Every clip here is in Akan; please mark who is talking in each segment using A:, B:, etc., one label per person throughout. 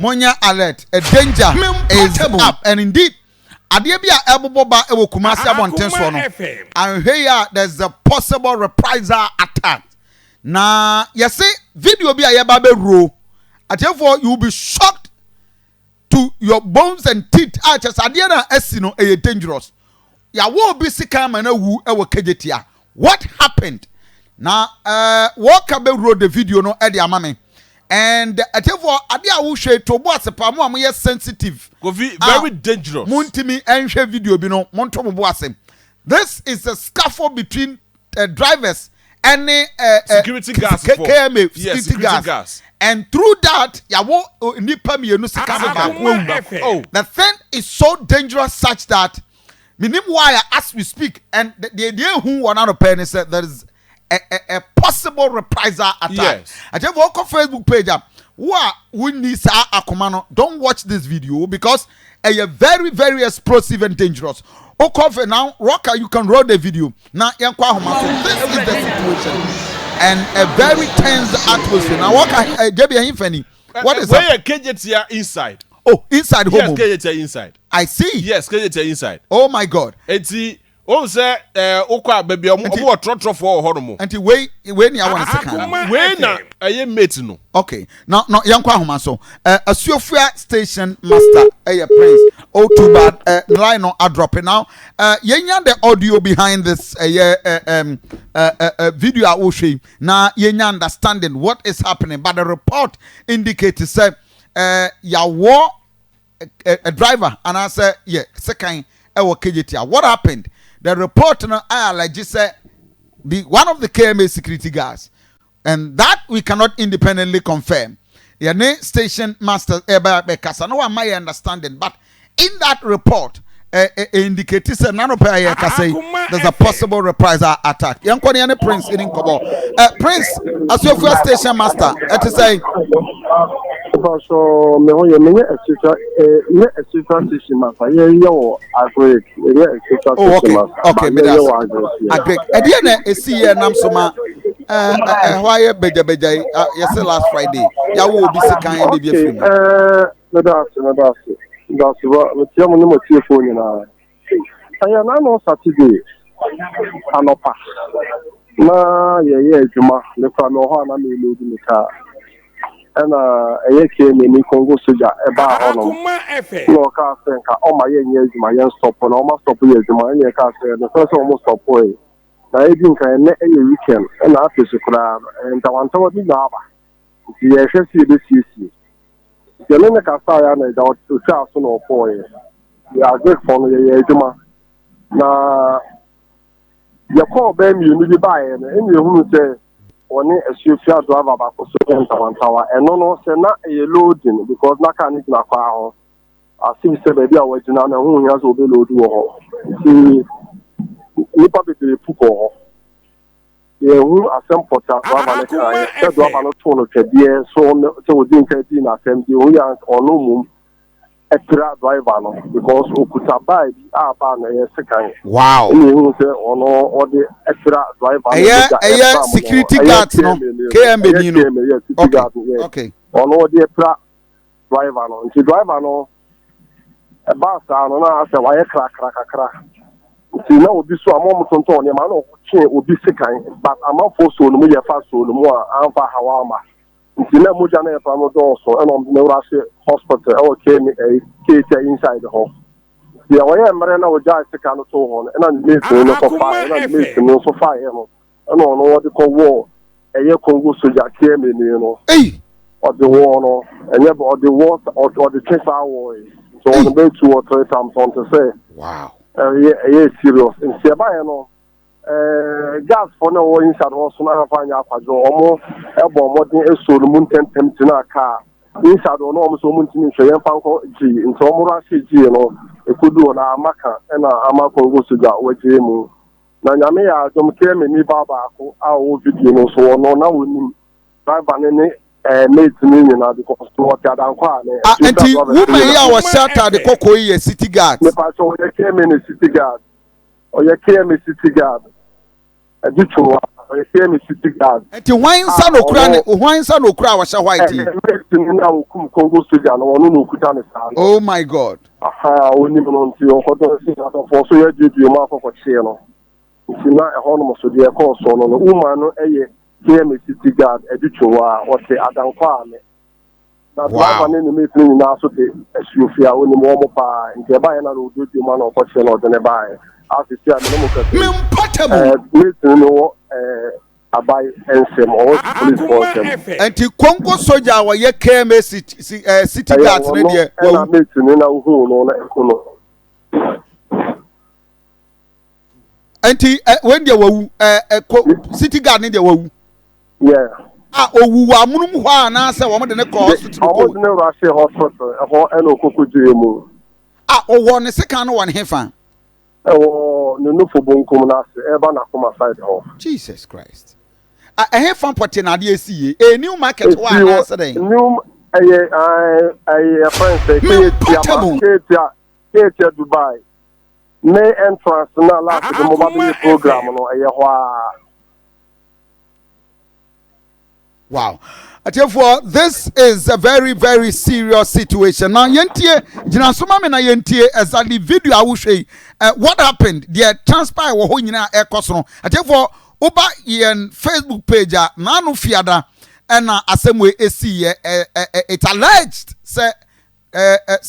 A: Monya alert, a danger is up, and indeed, Adebia Eboboba Ewo Kumasi Abontenso. And here there's a possible reprisal attack. Now, you see, video be a baby ro. Therefore, you'll be shocked to your bones and teeth. Just Adiana Esino a dangerous. Ya wo be sikam and wu ewo Kejetia. What happened? Now, walk abe road the video no Eddie Amame. And therefore, Adia will share to boss a palm more sensitive.
B: Very dangerous.
A: Muntimi and share video bino Montomo boasem. This is a scuffle between drivers and
B: security gas.
A: KMA
B: Yes,
A: security gas. And through that, the thing is so dangerous such that minimum wire as we speak, and the idea who one out of pen said there is a possible reprisal attack.
B: Yes.
A: I just walk on Facebook page up. Who needs Akoma? Don't watch this video because a very, very explosive and dangerous. Okay, now, Rocker, you can roll the video. Now, this is the situation. And a very tense atmosphere. Now, what what is
B: where Kejetia inside?
A: Oh, inside home.
B: Yes, Kejetia inside.
A: I see.
B: Yes, Kejetia inside.
A: Oh my God.
B: Eti o say okwa baby omo trotro for honomo.
A: Enti we ni I want to second.
B: We na aye mate no.
A: Okay. Now yankwa homa so. Asuofia station master Prince. Oh too bad line no a drop now. Yenya the audio behind this video I will show. Now yenya understanding what is happening, but the report indicates say ya war a driver and I say yeah second Kejetia. What happened? The report now I like just say one of the KMA security guards, and that we cannot independently confirm. Your name station master Bekasa. No one my understanding, but in that report indicates that none of there's a possible reprisal attack. Young Kwani Prince in Kobo. Prince, as your first station master, to say
C: so me ho ye me extra station master ye yo agree ye extra station master
A: okay me that's agree ediana esi ye nam so ma why beja yes last Friday ya wo obi sekan be be free
C: me that's what me tie mo ni mo tie phone na aya na no Saturday anopa na ye adwuma le kwa me ho na me load me car and a came in Congo Soja about no car center. Oh, my years, my young stop on almost stop years, my year car the first almost stop away. I think I met a weekend and after the crowd and I want to be now. The SSC this year. The Lena Castaya and out to South or boy. We are good for the Yajuma. Now, your call them you need to buy and you say, one a super driver back to Tower and no say not a loading because not can it not far. I see the baby original and who has will be loaded. See, you probably the people. Yeah, who are some portal driver, driver not told okay, so we didn't get in assembly. We are on no extra driver because Okutabai are ban second.
A: Wow.
C: You say or the extra driver.
A: Security guards no. KMB okay.
C: Or the extra driver no. The driver no. A bus no na say why crack. See now obi so amom tonton ne ma no che obi second but amam for so no me fa so no mo anfa hawama. Nti na moja na efa no do so e no me wura se hospital e o came Kejetia inside the home. The way I'm running out of Jai Secano to one, and I'm missing no fire, and I'm missing no fire. I don't know what they call war. A year Congo Soja came in, you know, or the war, and yet, or the war, or the Chesa war. So on the way 2 or 3 times on to say,
A: wow,
C: yeah, serious. In Siabano, gas for no inside also now find out for almost elbow more than a soul moon 10 in our car. Inside or no so much in Fanko G in Tomura G, you know, it could do an Amaka and Amako goes to that way. Nanyamea, don't care me, Baba, our old video, so no, now we need drive an made to me because to what I don't
A: and woman, I was shot at the Cocoy city guard.
C: If I saw you came in a city guard or you came a city guard, a ditch ɔyɛ same city guard.
A: Enti wansa no kura ne wansa no kura wa sha white.
C: Na okum Congo soldier no ono no kuta ne sa.
A: Oh my God.
C: Aha oni no nti okoto si na for so ya didi ma akoko chie no. Nti na ɛhɔ no so de ɛkɔ so no woman no ɛyɛ same city guard edutwa o se adankwa ame. Na driver ne me fini na so te asiofia oni mo mo pa nti ba na no didi ma na ɔkɔ chie no de ne ba asisi a me mo ka. Me no abai ensem or police force.
A: Enti Congo soldier wa ye KMA city guards ne de
C: na me tini na hu no na ekono.
A: Enti when they wawu city guard ne de wawu.
C: Yeah.
A: Owu wa munum ho ana se wo mo de ne call hospital ko.
C: O de ne rush hospital ho eno kokojue mu.
A: Owo ne sika no won hefa.
C: No no for bonkum na se eba na Akoma side ho.
A: Jesus Christ. Hefa pote na de asi a new market wa na se den.
C: New a friend say Kejetia Dubai. May entrance na last the mobile program no ho.
A: Wow. Therefore, this is a very, very serious situation. Now, yentie, jinasoma me na yentie exactly video I will show you. What happened? The transpire wo nyina ekoso no. Therefore, oba yen Facebook page na no fiada na asemwe esi it alleged say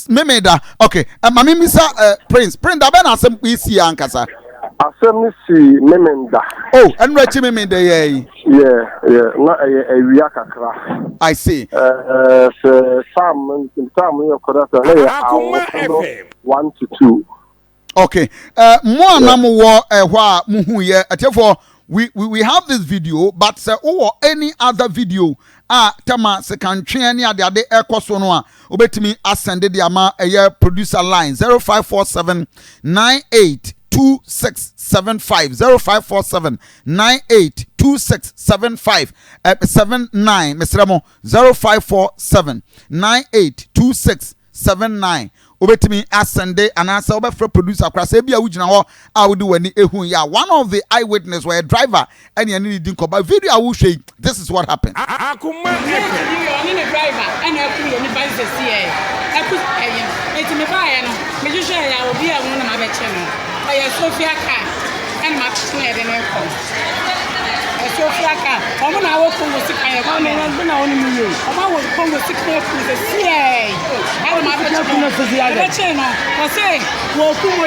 A: memeda. Okay. Mami misa Prince da be na asem esi ankasa.
C: Asem si memenda.
A: Oh, and rechi memenda ye.
C: Yeah. Na ewia kakra.
A: I see.
C: Sam you correct. Na 1 to 2.
A: Okay. Mo anam wo ehwa muhu ye. Therefore, we have this video, but or any other video tama se kan twen ne ade ekoso no a obetimi ascend the ama producer line 0547 98 2675 0547 98 2675 79 Mr. 0547 98 2679 obetimi ascende anasa obefra producer kwasa bia wugina ho a wodi wani ehun ya one of the eyewitness were a driver and you need din koba video I will show you. This is what happened.
D: Akoma ni ne driver and aku ni banse sie aku eti me ba ya no me juje ya obi a won na ma be che no aya Sofia car and ma tune de ne ko Sofia car omo na wo ko musika ya ko me na woni mi ye omo wo ko musika ku se sie ai ma be che no se dia de che no ko se wo ku mo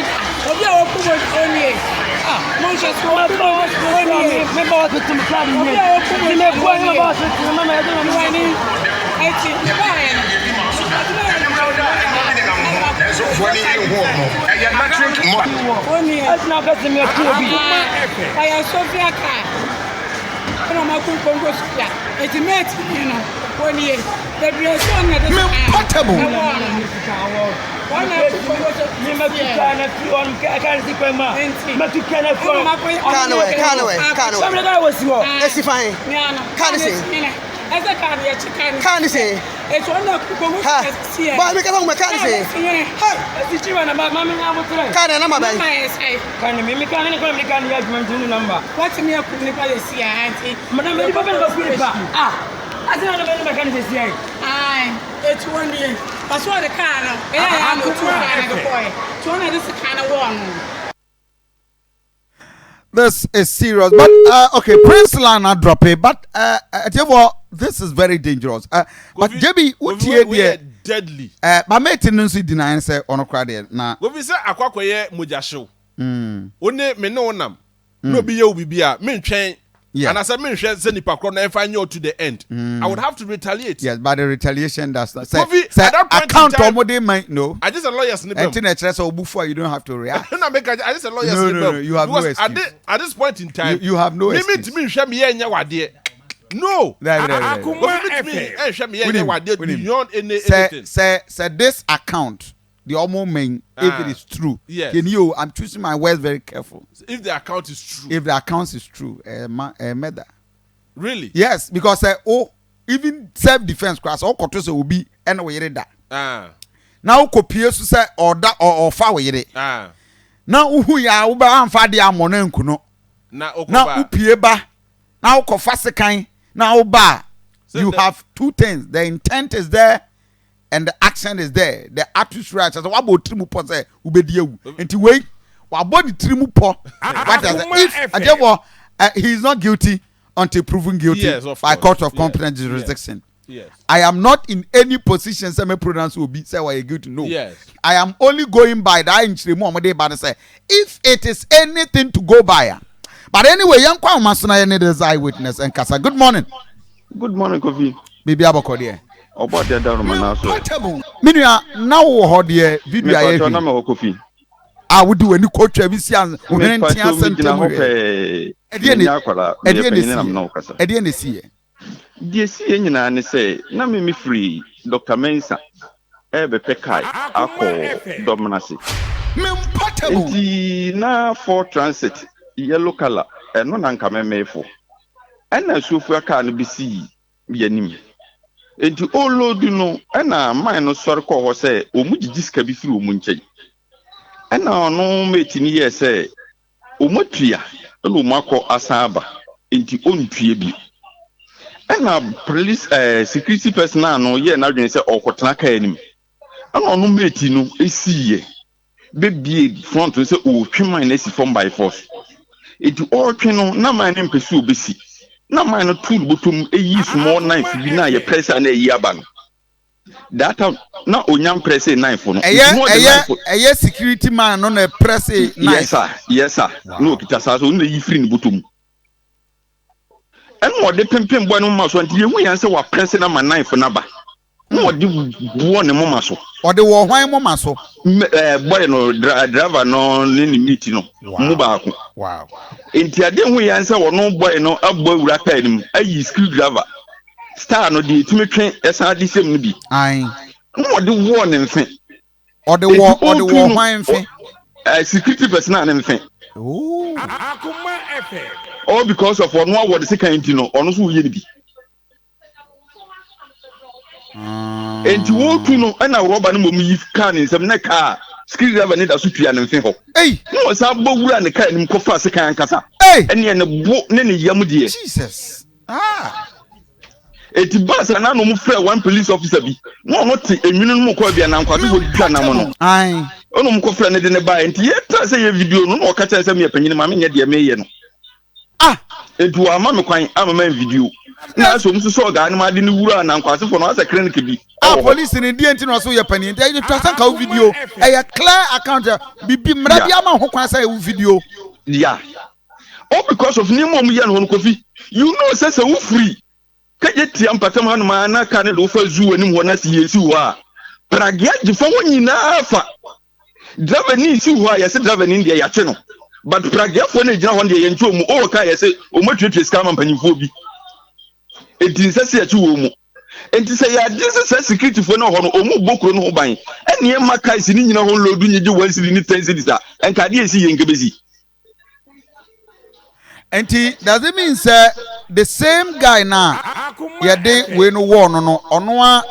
D: obi a wo ku mo oni mo je so wo ku mo oni me ba wo tu club ni me ko ni ba so tu ma me do ni ni ai ti ba ya
E: When you walk, I am not drinking more.
D: Only as now got me a club. I am Sofia car. No, my Congo Sofia. It's a mate, you know. 1 year. The reason that is
A: portable.
D: It's one of the
E: But we can home mechanic.
D: Hey, it's you and about Mamma.
E: Can I number?
D: Can you make any judgment number? What's me up with the policy, Auntie? Madame, you have I don't know the mechanic is here. Aye, it's 1 year. That's what the car now. I am the boy. So one of this kind of one.
A: This is serious, but okay, Prince Lana drop it, but this is very dangerous. But JB, what here
B: deadly.
A: My mate no so deny say ono kra de na.
B: Go be say akwakoye mojahyew. One me no nam. No be ye obi bia, me ntwen. And as I mentioned, send the and if I know to the end, I would have to retaliate.
A: Yes, but the retaliation does not say.
B: At that point
A: account
B: in time,
A: they might know.
B: I just a lawyer's nibble.
A: Before you don't have to react.
B: I just a lawyer's
A: No, you have no excuse.
B: At this point in time,
A: you have no excuse.
B: Limit me, show me any idea. No. Beyond anything.
A: Say this account. The almost main, if it is true.
B: Yes.
A: I'm choosing my words very careful.
B: If the account is true.
A: If the account is true, murder.
B: Really?
A: Yes, because even self-defense class, all controls will be anyway that. Now, copy say or that or far away. Now, who ya uba and fadi amonen kuno. Now, upieba Now kofasikan now ba. You have two things. The intent is there and the action is there. The atmosphere is what about trimu po say ubedie. Enti wait, what about the trimu po? What if he is not guilty until proven guilty by court of competent jurisdiction.
B: Yes.
A: I am not in any position say me pronounce will be say why you guilty. No.
B: Yes.
A: I am only going by that inchiremu amade ba say if it is anything to go by. But anyway, young kwa masuna any desire witness and kasa. Good morning.
F: Good morning, Kofi.
A: Bibi abako there.
F: About the down man also.
A: Minua now ho there video aye.
F: Me na me Kofi.
A: I would do any coach we see an
F: me tia sentem.
A: Edi na see.
F: Die sie nyina ne say na me free Dr. Mensa be pekai akọ dominasi. Enti na for transit yellow color no na nka memefo. Ana sufu aka no bisi yanim. Enti olodu no ana man no sori kọ ho say omu gigiska bi firi omu nkyai. Ana no metini ye say omotua na omu akọ asaba. Enti ontue bi. And police security personnel no ye na dwen say okotena ka anim. Ana no meti no esiye. Be front say o twiman na si form by force. It all twi no na man na mpesi obesi. Na man no tool botum eyi small knife bi na ye press na eyi aba no. That na onyam press knife no.
A: Eye security man no na press knife.
F: Yes sir. Wow. No kita sa so no yi free ni botum. And what the pimpin boy no maso until you answer what pressing on my knife for number. No, the one mama so.
A: Or the war why mama so.
F: Boy no driver no any meeting no. Mubako.
A: Wow.
F: Until then we answer or no boy no a boy will apply him. A screwdriver. Star no the to me train SRD same be.
A: Aye.
F: No, the one in thing.
A: Or the war why in thing.
F: Security personnel in thing.
A: Oh.
E: Akoma FM.
F: All because of one what the second no or no so ye be. And you want to know and I rob and move can in some car. Skill driver need a suit and thing.
A: Hey,
F: no, it's a bow and the car in Kofa second casa.
A: Hey,
F: and in the boat name Yamudi.
A: Jesus. Ah.
F: It's bus and I no more one police officer be. No, not a minimum quabi and I'm quite good.
A: Aye.
F: Oh, no more friend in the buy and yet I say a video no catch as me opinion, mammy, yet dear mayor.
A: Ah,
F: it was a mamma crying, I'm a man video. Now, so Mrs. Soga and my dinner and I'm quite for us a clinic be.
A: Ah, police in Indian to also your penny. There you trust a video. A clear account. Bibi Mrabiama who can say video.
F: Yeah. All because of Nemo Mian Coffee. You know, says a free. Kejetia Pataman Mana can offer zoo and one as years you are. But I get the phone in Alpha. Driver needs you why I said driver in India channel. But Praga for a job on the enjoy more kai say, or much is come and phobi. It is a two. And to say, this is a security for no honor or more book or no buying. And near my guys in your whole load, you do once in the tenses and can see in busy.
A: And does it mean, sir, the same guy now? Yeah, they win war no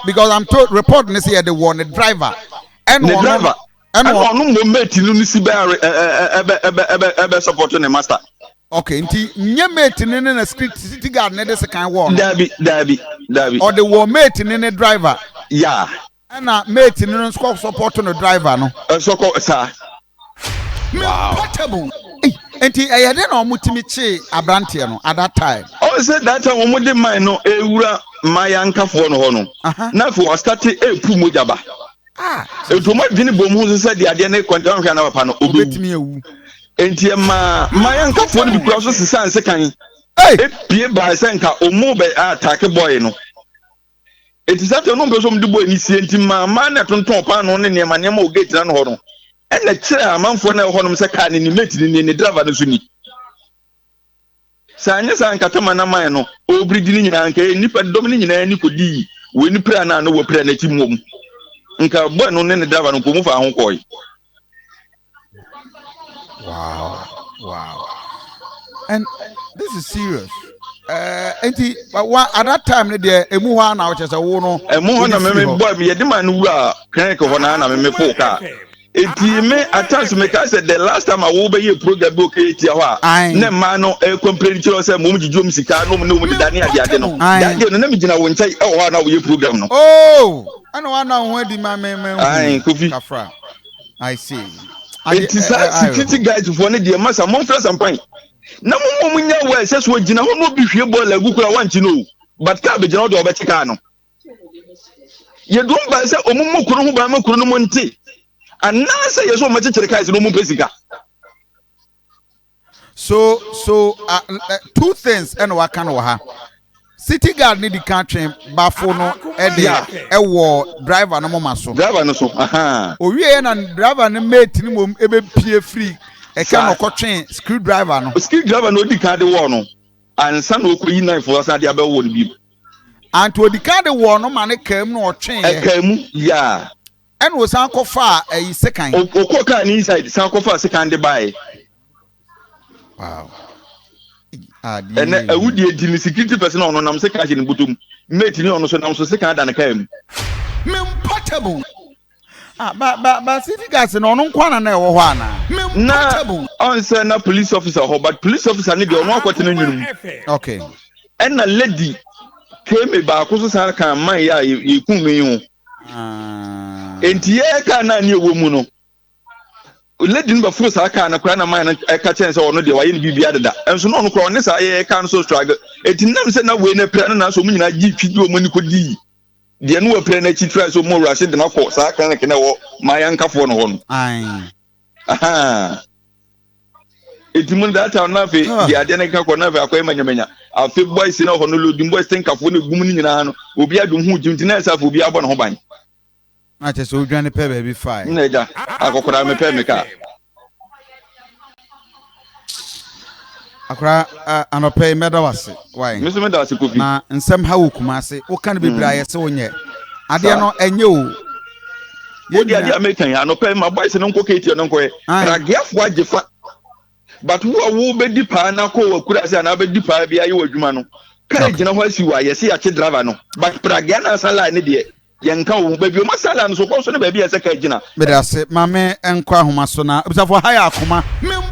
A: because I'm told reporting this here the one the driver and
F: the driver. And no mate in the supporting the master.
A: Okay, nye mate in a city guard, never second war.
F: Dabby.
A: Or the war mate in a driver.
F: Yeah.
A: And a mate in a squad supporting the driver, no?
F: So called, sir.
A: Wow. And I had no mutimichi abrantiano at that time.
F: Oh, said that time when the man no eura my anka for no. Now for started a pumujaba.
A: Ah,
F: it was my Vinny said the idea conjunction of Pano obey me. And my uncle for the process is a second. Hey, Pierre by Sanka or mobile attack a boy. No, it is after no person to boy, and my man at on top on near my name gate and horn. And the chair, a man for no horn, second in the meeting in the driver. Sanya Sankatamana Mano, O Bridging and Nipper Dominion and Nicodi, when you pray and I know a prayer at him. Nka boy no ne driver no komu fa ho koy.
A: Wow. And this is serious. But at that time there emu ha na wo chese wo no.
F: Emu ho na me boy me ye de man wura kan ko ho na me fo ka. Eti me attach me ka say the last time I wo be ye program be Kejetia ho a na ma no complain to say mom jijom sika no mo di dani ade no that day no na me gina wo nchai e ho na wo ye program no
A: oh ana wa na ho di ma me
F: kafra
A: I see
F: eti security guys for ne de masa mo fra sampan na mo nya we say so gina ho no bi hwe ball agu kura wanchi no but ka be gina o de obechika no ye dum ba say omummu kuro ho ba ma kuro no mo nti and now say yes, so much guys no more basic.
A: So two things and what can ha. City guard need the country bafo no e driver no mama so.
F: Driver no so. Aha.
A: O wie na driver no mate ni mom ebe pie free. E ka no kotwen screwdriver no.
F: Screwdriver no di kan de wo no. And san no ko yi knife for san de abe wo bi.
A: And to di kan de wo no ma ne kam no otwen ye.
F: E kam yeah.
A: And was Uncle Far a second.
F: Okoka inside Sanko for second buy.
A: Wow.
F: And a would the security person on I'm second in Butum. Mate no on so now so second than a came.
A: Portable. But city guys no kwana na ewo ho ana. Portable.
F: On say na police officer ho but police officer need on kwete no nyum.
A: Okay.
F: And a lady came ba ko so san kan man ya ye kun me hu. Enti ye ka na ni ewo mu no lady no before sa ka na kura na man e ka chen se ono de waye ni bibia deda enso no ono kura ne sa ye ka no so struggle enti nam se na we na pra na so mu nyina gi twidi o mani ko di de no we pra na chi try so mo rush de na ko sa ka na kene wo mayan kafo no ho no aha enti mun da ta na fe de ade na ka ko na fe akoy manyamanya afi boys na ho no lodin boys think kafo no gum ni nyina no obi adum hu jimti na sa fo obi abo no ho ban
A: I just so join the pay baby fine.
F: Neja, akokora me pay me ka.
A: Akora anope meda wase. Why?
F: Me so meda wase kofi.
A: Na nsem ha wo kumase. Wo kan be bra yese wonye. Ade no enye o.
F: Ye dia dia American anope ma boys no nko Kejetia no nko e. Ragiafo ajefa. But wo be di pa na ko wakura se na be di pa bia ye wadwuma no. Ka gina ho asi wa yese ya che driver no. But pragia na sala ne de yanka wo baby o masala no so ko so ne baby ese ka gina
A: me da se mame enko ahoma so na obisafo haya akoma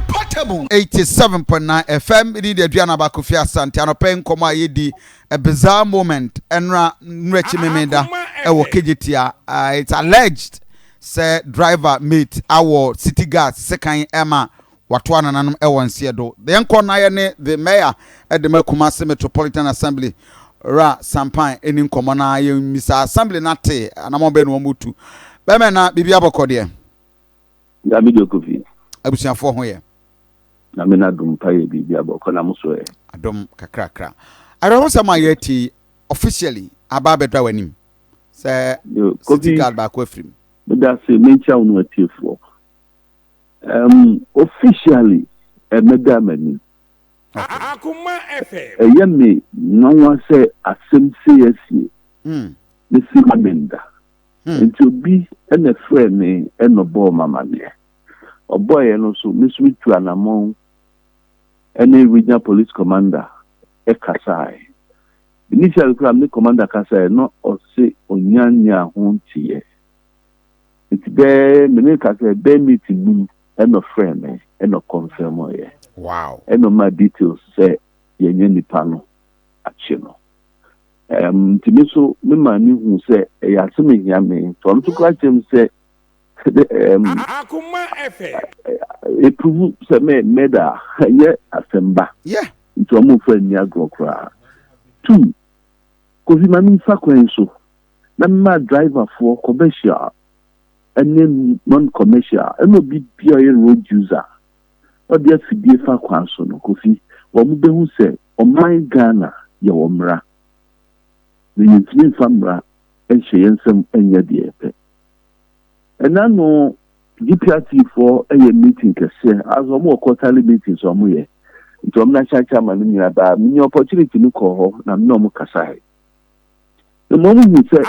A: portable 87.9 FM ini de aduana ba kofi asante anope nkomo ayedi a bizarre moment enra nrechi memenda e wo Kejetia it's alleged say driver mate our city guards second Emma watu ananam e wonse do the enko na ye ne the mayor at the Kumasi Metropolitan Assembly ra sampan eni nkomo na ye misa assembly na te anamo be no mutu be me na bibia bokode
G: ya video kofi
A: abusiafo ho ye
G: na me na dum pa ye bibia bokona muso ye
A: adom kakrakra adom sama ye ti officially ababedwa wanim say city card ba ko afrim
G: me da se mencha unu atiefo officially mega mani
E: Akoma FM.
G: Yemi no one say asem CSC. The Simamenda. And to be and a friend me and no boy mama there. A boy and also Miss to an among any regional police commander Ekasai. Initially the commander Kasai not or say Onyanya Huntie. It's there many Kasai bear meeting and no friend me and no confirm here.
A: Wow.
G: And on my details say yenye nipa no achi no. Timi so me mani hu say ya se me hia me. To am to kwa chem say
E: Akoma FM.
G: E prove say me meda ye asemba.
A: Yeah.
G: Nti am fa ni agro kra. 2. Kofi mami fa kwen so. Na ma driver for commercial and non commercial. And no be road user. Odia fidie fa kwan so no Kofi wo mo behu se o man Ghana ye wo mra ni ntimi famra enhye yensem enya de epe enano DPRT for a meeting kese as o mo quarterly meeting so mo ye ntom na chacha ma ni ba mi opportunity ni ko ho na no mo kasa the moment we say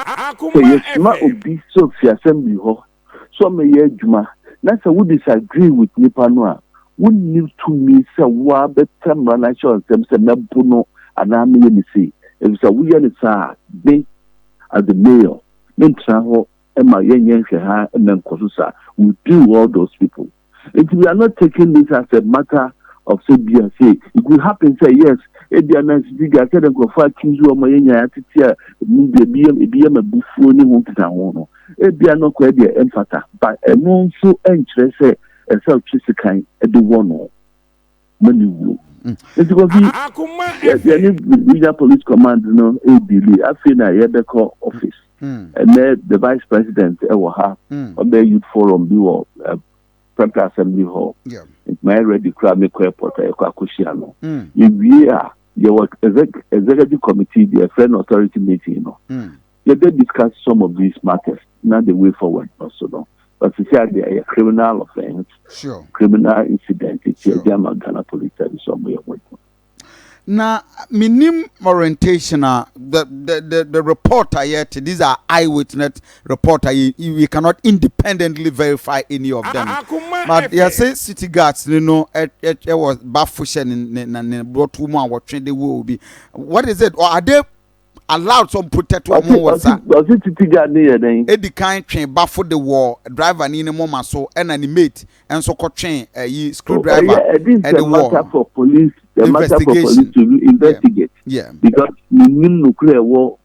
G: yes ma obi so fi assembly ho so me ye adwuma na say we disagree with nipa no a wouldn't need to me say wa better manager them say mebuno and I say if so we are be as the mayor mentra ho Emma Yen Sheha and then Kosusa will do all those people. If we are not taking this as a matter of say, it will happen, say, yes, they are nice big. I said, go for Kizu, my Yatia, BM a buffoni won't it. They are not quite the emphata, but a non so anxious, a self kind at the one. Many will. It's because the police command, ABD, I feel that office. And then the vice president, on the youth forum, Central Assembly Hall. It's my ready crowd, make airport, Kwakushiano. We are your executive committee, the friend authority meeting, they discuss some of these matters, not the way forward, also. No. But to say they are a criminal offense, criminal incident, it's a German Ghana police service somewhere.
A: Now, minimum orientation, the reporter yet, these are eyewitness reporter. We cannot independently verify any of them. But you say city guards, it was Bafushen and brought woman watching the will be. What is it? Or are they allowed some protect one more? Was
G: it city guard near then?
A: Eddie kind train baffle the war, driver in a moment so and animate and so called train a screwdriver
G: and the war for police. The matter for police to investigate.
A: Yeah.
G: Because the nuclear war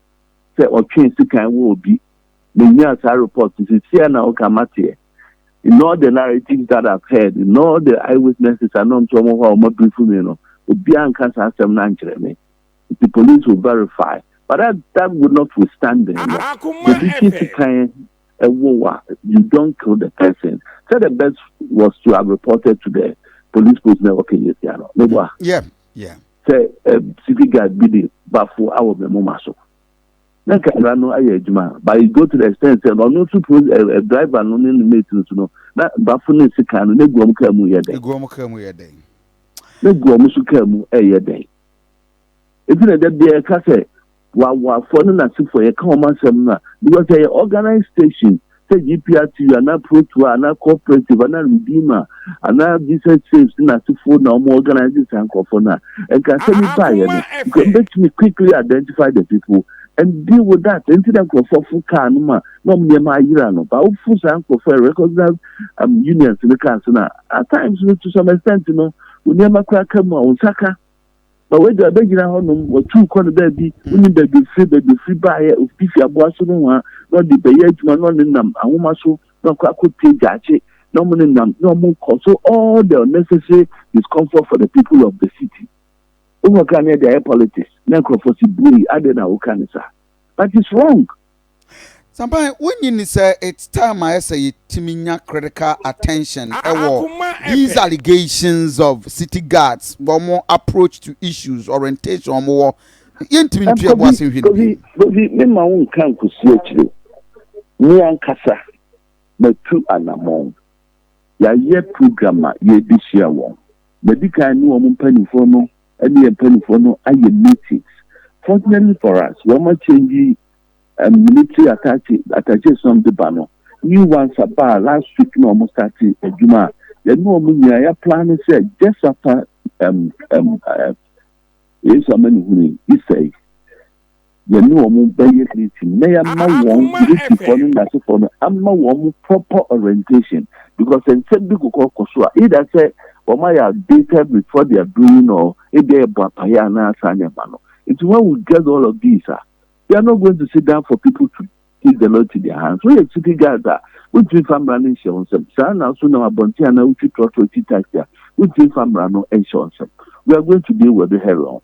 G: say or change the kind will be the news report is here now Kamati. In all the narratives that I've heard, in all the eyewitnesses are not some of our more beautiful, would be unconscious some the police will verify. But that would not withstand them. You don't kill the person. So the best was to have reported to the police post network in Kejetia.
A: Yeah.
G: Say city guard be the baffle our memomaso. Then can run no ayejuma. But you go to the extent say no suppose a driver no in the meeting to know. That baffle is can no go kamu yede. No go musu kamu yede. It's not that they can say wa for na for a common seminar because they organized station. Say GPRT, and not Pro Tour, and not cooperative, and not Redeemer, and not decent saves, and not phone, no more organizers and cofona. And can send me by you can let me quickly identify the people and deal with that. Incident for full car, no near my Irano, but full sample for recognize unions in the council. At times, to some extent, we never crack them on Saka. But when the beginning or two corner baby, we need to free by a beefy abortion. Not the Bayage, not in them, and woman so, no could take Jachi, no one in them, no more cause. So all the necessary discomfort for the people of the city. Over can their politics, necrophacy bully, added our cancer. But it's wrong.
A: Sometimes when you say it's time I say to me critical attention, these allegations of city guards, one more approach to issues, orientation, or more. Intimate was in
G: my own camp to see you. Me and Kasa, but two and among. Ya year programmer, ye this year one. But the kind of penny for no, and penny for no, I meetings. Fortunately for us, one more change military attaches on the banner. New ones about last week, no almost starting a Juma. The normal year plan said just after yes, so many who he say. The normal meeting. May I want proper orientation because in some big Kosua, either say, or my dated before they are doing or if they are Bapayana Sanyamano. It's when we get all of these. They are not going to sit down for people to take the law to their hands. We are sitting together. We do family insurance. Now, soon our Bontiana, which we trust with Kejetia, we do family insurance. We are going to deal with the hero.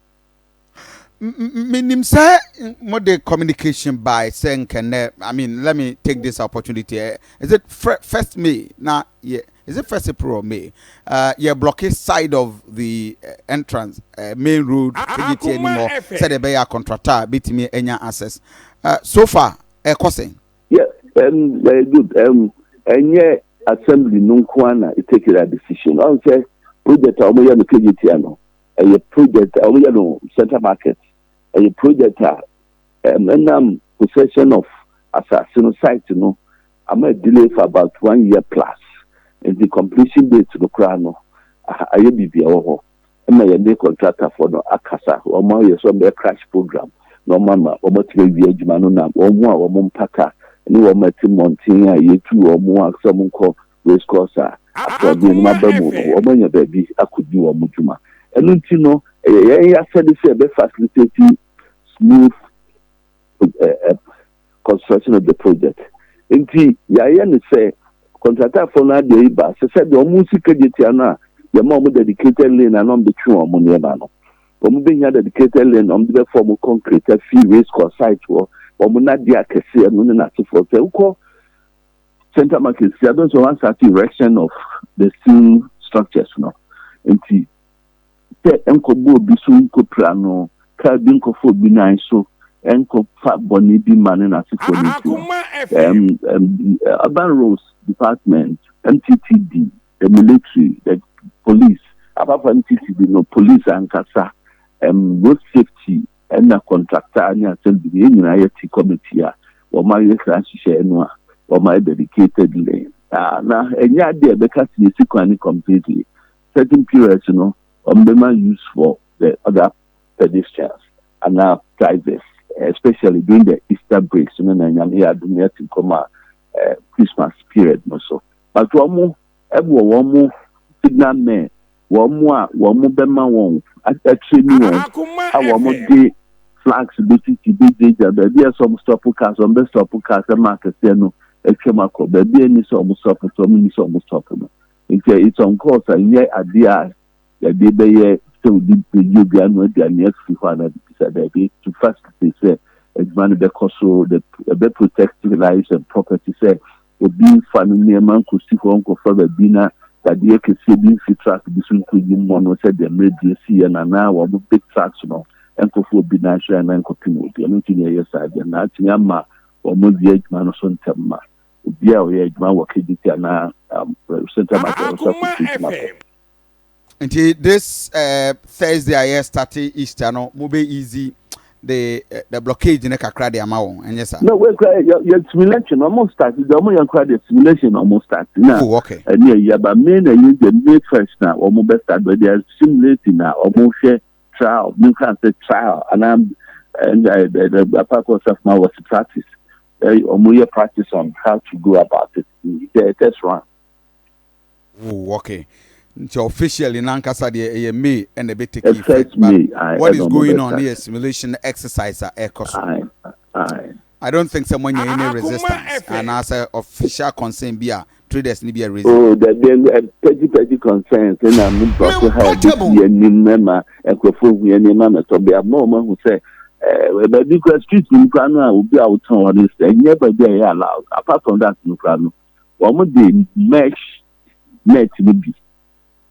A: Minim say more the communication by saying I mean let me take this opportunity. Is it first May now? Yeah, is it first April or May? Yeah, blockade side of the entrance, main road. Kejetia anymore. Said the buyer contractor beat me any access. So far, causing.
G: Yeah, very good. And yeah, assembly no kwana it take that decision. I say project omoya no Kejetia no. A project omoya no Central Market. A project possession of assassin site, I'm a delay for about 1 year plus. And the completion date to the crown, I be I'm a contractor for no Akasa, or more years on their crash program. No mama, or what will be a Jumanona, or more, or Mompaka, ni wo mati mountain a yetu wo mu aksam ko race course a afọ bi ma ba mu wo manya ba bi akodi wo mu dwuma enu nti no ya said say be facilitating smooth construction of the project nti ya ne say contractor for na dey ba say the omu si Kejetia na the more dedicated lane and on between omu ne ba no omu be nya dedicated lane on the form concrete free race course site wo omu na dia kese no na for say uko center market I don't want start erection of the steel structures no nti te enko bo bi so nko plano ka bi nko fo bi nan so enko fa boni bi man na for urban roads department MTTD the military the police apart from MTTD no police and kasa road safety and a contractor and assembly nyina yeti committee a wo ma yesa hye no or my dedicated lane. Now, and yeah, there because you see completely certain periods, use for the other pedestrians and now drivers, especially during the Easter breaks, and I'm here doing Christmas period, so. But one more signal man, one more Bema one, a training one more day flags, BTT, there are some stop cars on the stop cars and markets, Ekemako, baby, any so almost stop, so many so almost stop. It's on course, and yet at the eye, the baby still did the Yubian with the next 500 to first they say, it's man the coso, the protecting lives and property say, would be family man could see for Uncle Father Bina, that the Ekesibi track, this including one said the emergency and now one big tracks, and for Bina and Uncle Pino, the only your side, and that's Yama or Modi man or Sontamma. Bia we adwuma wo Kejetia na center market.
A: Until this Thursday I started Easter no mo be easy the blockage in kakra de amawo enye sa.
G: No we your simulation almost started the more your simulation almost started now.
A: Oh, okay.
G: And yeah but main use the May first now or mo best start but they are simulating now or mo share trial you can say trial and the purpose of my was to practice. Or practice on how to go about it. The test run.
A: Oh, okay. So officially, Nankasa the May and the bit effect. What is going on here? Simulation exercise at Ecos. I don't think someone in any resistance. And as an official concern, be a traders need be a reason.
G: Oh, the petty concerns. And I'm not to have any member, a crofo, any member, to be a moment who say. But because streets in Ukraine will be out on this, and never they are allowed. Apart from that, in Ukraine, one more day mesh net will be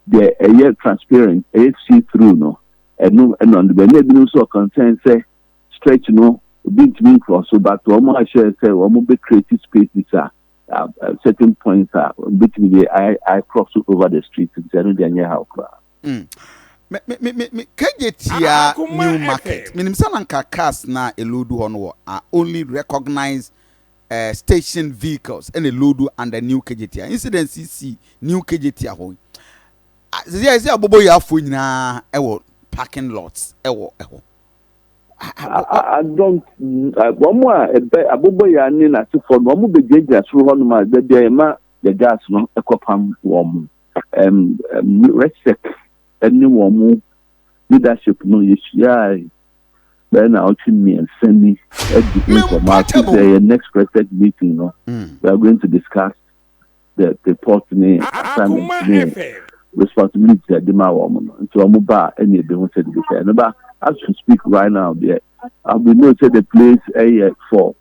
G: the air transparent, air see through, no, and on the benefit so concern say stretch no, big to cross. So, but one more share say one more big creative spaces are certain points are between the I cross over the streets and say no, how crowd.
A: Me Kejetia new market. Minimsalanka cars na eludu hono are only recognized station vehicles and eludu and the new Kejetia. Incident CC new Kejetia ho. Is abobo ya fo nyina ewo parking lots ewo.
G: I don't one more abobo ya ni na sifo no mo bejeja so hono ma de ma the gas no ekopam wo resec any one leadership no yeshia then I'll me and send me the next expected meeting no we are going to discuss the report name assignment name responsibility at the woman so I'm about any of them said but as we speak right now there we know say the place for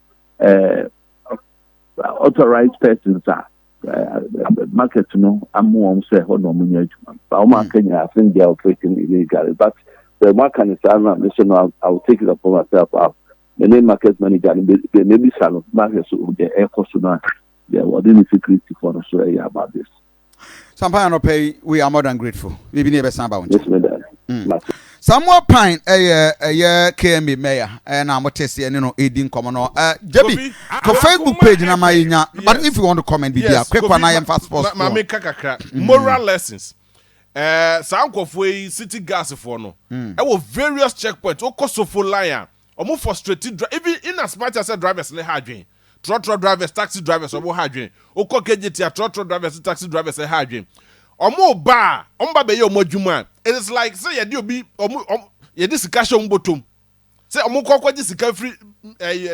G: authorized persons are market no I'm say hold on but Kenya I think they are operating illegally but the market is I will take it upon myself the name market manager maybe some market so the air cost now they are within security for us about this.
A: Sampa no pay we are more than grateful. We be never samba.
G: Yes, madam.
A: Some more pine KMB mayor and I'm test no aiding common Debbie for Facebook page na my but if you want to comment yes, quick one I am fast post
B: moral lessons Sankofwe city gas for no various checkpoints o cost of full line almost frustrated even in as much as drivers le hadwen trotro drivers, taxi drivers, omo hadwen. Oko Kejetia trotro drivers, taxi drivers hadwen. Omo ba be ye omo dwuma. It is like say ye di obi omo ye di sika hye ombotom. Say omo kokwaji sika free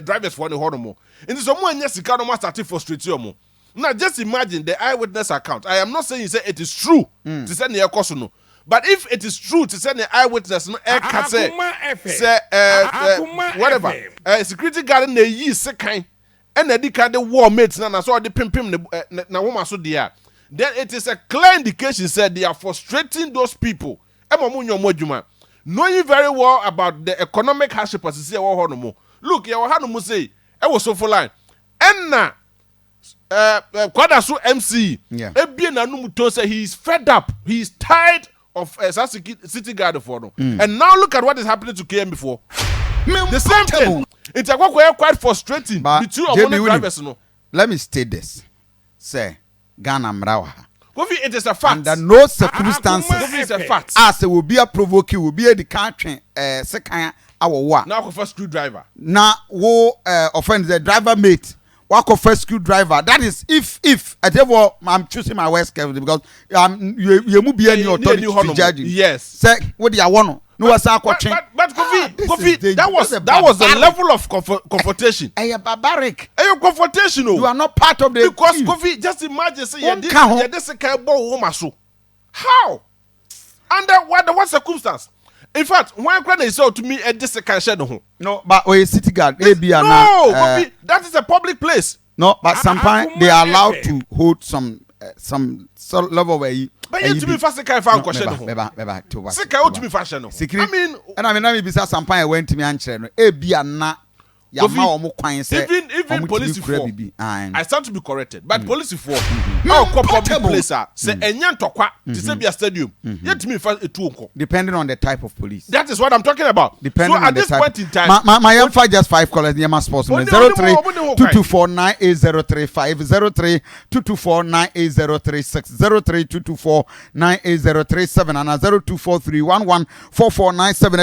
B: drivers for the honomo. In this omo anya sika no start frustrate omo. Now just imagine the eyewitness account. I am not saying you say it is true to send the course no. But if it is true to send the eyewitness no say whatever security guard na yi sekan and the kind of war mates na so the pimpim na woman so there. Then it is a clear indication said they are frustrating those people. Knowing very well about the economic hardship as you say, look, you have say, I was so for line. And now, Kwadasu MC, say he is fed up, he is tired of city guard for no. And now look at what is happening to KM before. The same thing. It's quite frustrating between our drivers. No.
A: Let me state this. Say. Ghana mrawa.
B: It is a fact.
A: Under no circumstances,
B: it is a fact.
A: As it will be a provoke, will be a country, second our war.
B: Now, first screwdriver.
A: Now, wo offend the driver mate. Walk of first screwdriver. That is if I tell you, I'm choosing my words carefully because you move be any authority to judge.
B: Yes.
A: Say what do you want? No, but
B: Kofi, that was the level of confrontation.
A: A barbaric.
B: A confrontation.
A: You are not part of the
B: because team. Kofi, just imagine say you this kind of so. How? Under what circumstance? In fact, one question is to me a this kind of
A: no, but we city guard.
B: No, Kofi, that is a public place.
A: No, but sometimes they are allowed to hold some level where you.
B: But you to me first kind of question. Second out to me fashion.
A: I mean, because some point I went to me and said, na even
B: police for I stand to be corrected, but police for how public place say enyan tokwa to say be a stadium. Yet me first
A: depending on the type of police.
B: That is what I'm talking about.
A: Depending
B: so
A: on
B: at
A: the
B: this
A: type.
B: point in time,
A: my young fight just 5 callers near my sports 03-224-98035 03-224-98036 03-224-98037 and 0243114497.